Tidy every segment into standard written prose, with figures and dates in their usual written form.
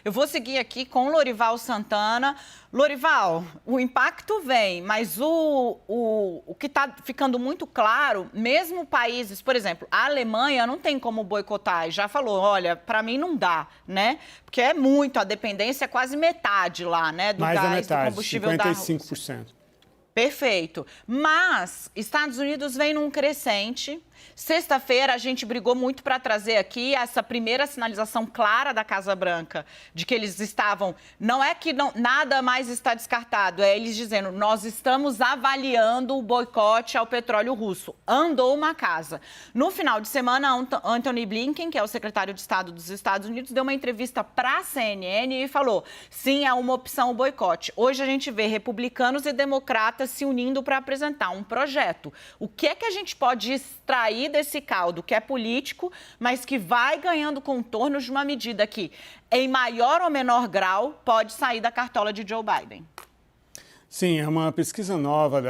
Eu vou seguir aqui com Lorival Santana. Lorival, o impacto vem, mas o que está ficando muito claro, mesmo países, por exemplo, a Alemanha não tem como boicotar, e já falou, olha, para mim não dá, né? Porque é muito, a dependência é quase metade lá, né, do mais gás, da metade, do combustível da Rússia. 55%. Perfeito. Mas Estados Unidos vem num crescente. Sexta-feira, a gente brigou muito para trazer aqui essa primeira sinalização clara da Casa Branca de que eles estavam... Não é que nada mais está descartado, é eles dizendo, nós estamos avaliando o boicote ao petróleo russo. Andou uma casa. No final de semana, Antony Blinken, que é o secretário de Estado dos Estados Unidos, deu uma entrevista para a CNN e falou, sim, é uma opção o boicote. Hoje a gente vê republicanos e democratas se unindo para apresentar um projeto. O que é que a gente pode extrair desse caldo, que é político, mas que vai ganhando contornos de uma medida que, em maior ou menor grau, pode sair da cartola de Joe Biden? Sim, é uma pesquisa nova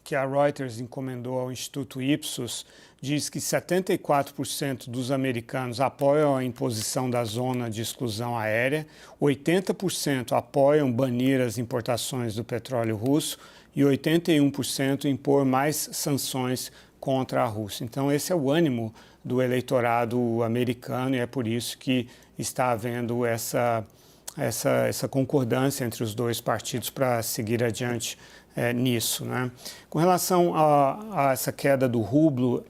que a Reuters encomendou ao Instituto Ipsos, diz que 74% dos americanos apoiam a imposição da zona de exclusão aérea, 80% apoiam banir as importações do petróleo russo e 81% impor mais sanções contra a Rússia. Então, esse é o ânimo do eleitorado americano e é por isso que está havendo essa concordância entre os dois partidos para seguir adiante nisso, né? Com relação a essa queda do rublo,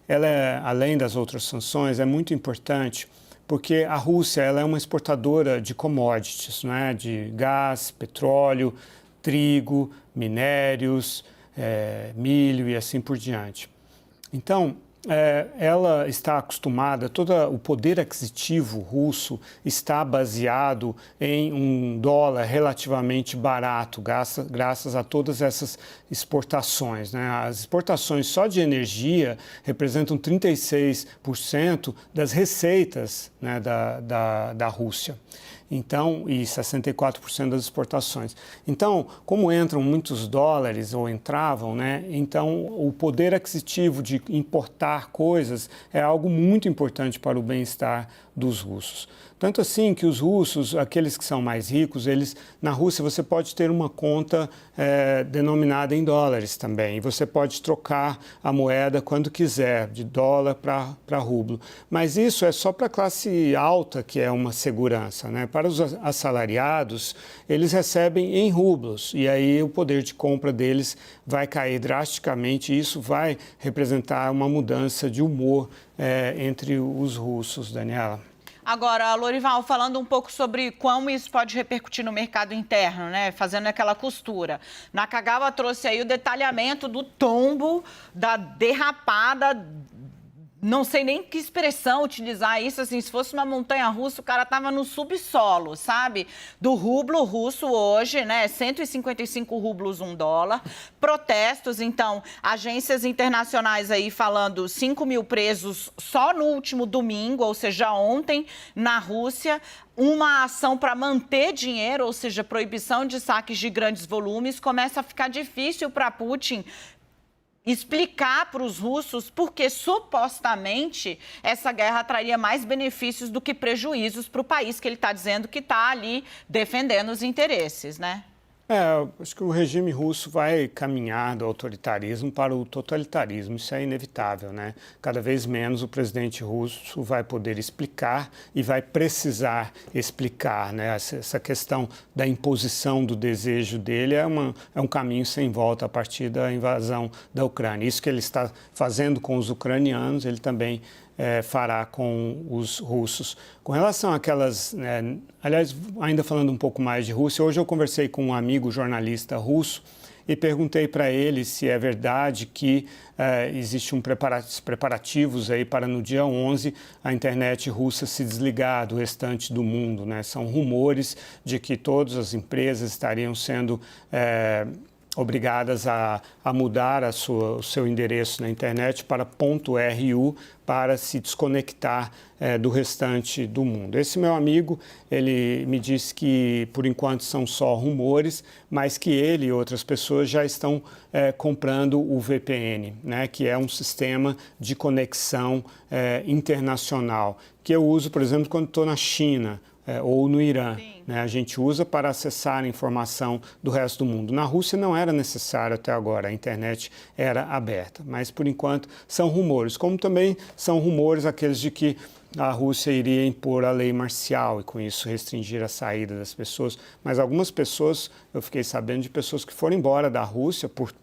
ela além das outras sanções, é muito importante porque a Rússia ela é uma exportadora de commodities, né? De gás, petróleo, trigo, minérios, milho e assim por diante. Então, ela está acostumada, todo o poder aquisitivo russo está baseado em um dólar relativamente barato, graças a todas essas exportações, né? As exportações só de energia representam 36% das receitas, né, da Rússia. Então, e 64% das exportações. Então, como entram muitos dólares, ou entravam, né? Então, o poder aquisitivo de importar coisas é algo muito importante para o bem-estar dos russos. Tanto assim que os russos, aqueles que são mais ricos, na Rússia você pode ter uma conta denominada em dólares também. E você pode trocar a moeda quando quiser, de dólar para rublo. Mas isso é só para a classe alta, que é uma segurança, né? Para os assalariados, eles recebem em rublos. E aí o poder de compra deles vai cair drasticamente. E isso vai representar uma mudança de humor entre os russos, Daniela. Agora, Lorival, falando um pouco sobre como isso pode repercutir no mercado interno, né? Fazendo aquela costura. Nakagawa trouxe aí o detalhamento do tombo, da derrapada. Não sei nem que expressão utilizar isso, assim, se fosse uma montanha-russa, o cara tava no subsolo, sabe? Do rublo russo hoje, né, 155 rublos, $1. Protestos, então, agências internacionais aí falando 5 mil presos só no último domingo, ou seja, ontem, na Rússia. Uma ação para manter dinheiro, ou seja, proibição de saques de grandes volumes, começa a ficar difícil para Putin explicar para os russos porque, supostamente, essa guerra traria mais benefícios do que prejuízos para o país que ele está dizendo que está ali defendendo os interesses, né? Acho que o regime russo vai caminhar do autoritarismo para o totalitarismo, isso é inevitável, né? Cada vez menos o presidente russo vai poder explicar e vai precisar explicar, né? Essa questão da imposição do desejo dele é um caminho sem volta a partir da invasão da Ucrânia. Isso que ele está fazendo com os ucranianos, ele também fará com os russos. Com relação àquelas... aliás, ainda falando um pouco mais de Rússia, hoje eu conversei com um amigo jornalista russo e perguntei para ele se é verdade que existem preparativos aí para no dia 11 a internet russa se desligar do restante do mundo, né? São rumores de que todas as empresas estariam sendo obrigadas a mudar o seu endereço na internet para .ru para se desconectar do restante do mundo. Esse meu amigo, ele me disse que, por enquanto, são só rumores, mas que ele e outras pessoas já estão comprando o VPN, né, que é um sistema de conexão internacional, que eu uso, por exemplo, quando estou na China. ou no Irã. Né? A gente usa para acessar a informação do resto do mundo. Na Rússia não era necessário até agora, a internet era aberta, mas por enquanto são rumores, como também são rumores aqueles de que a Rússia iria impor a lei marcial e com isso restringir a saída das pessoas, mas algumas pessoas, eu fiquei sabendo de pessoas que foram embora da Rússia por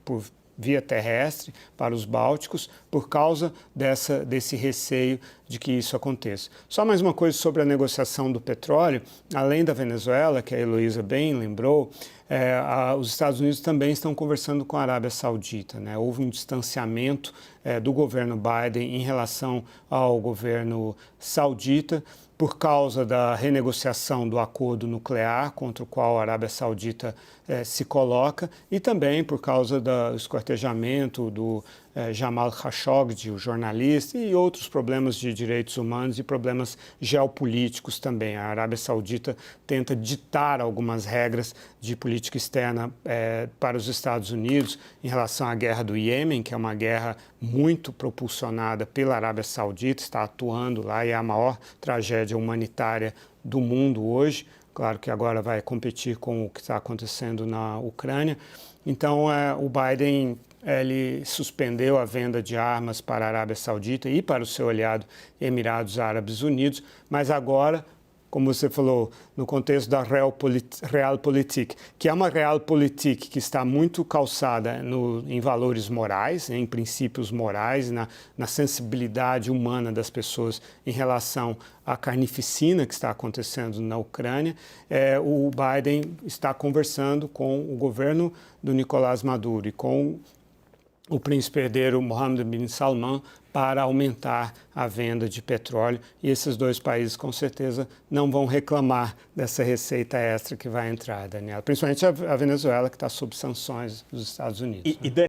via terrestre para os Bálticos por causa desse receio de que isso aconteça. Só mais uma coisa sobre a negociação do petróleo, além da Venezuela, que a Heloísa bem lembrou, os Estados Unidos também estão conversando com a Arábia Saudita, né? Houve um distanciamento do governo Biden em relação ao governo saudita por causa da renegociação do acordo nuclear contra o qual a Arábia Saudita se coloca e também por causa do esquartejamento do Jamal Khashoggi, o jornalista, e outros problemas de direitos humanos e problemas geopolíticos também. A Arábia Saudita tenta ditar algumas regras de política externa para os Estados Unidos em relação à guerra do Iêmen, que é uma guerra muito propulsionada pela Arábia Saudita, está atuando lá e é a maior tragédia humanitária do mundo hoje. Claro que agora vai competir com o que está acontecendo na Ucrânia. Então, o Biden ele suspendeu a venda de armas para a Arábia Saudita e para o seu aliado Emirados Árabes Unidos, mas agora, como você falou, no contexto da Realpolitik, que é uma Realpolitik que está muito calçada em valores morais, em princípios morais, na sensibilidade humana das pessoas em relação à carnificina que está acontecendo na Ucrânia, o Biden está conversando com o governo do Nicolás Maduro e com o príncipe herdeiro Mohammed bin Salman para aumentar a venda de petróleo e esses dois países com certeza não vão reclamar dessa receita extra que vai entrar, Daniela. Principalmente a Venezuela, que está sob sanções dos Estados Unidos.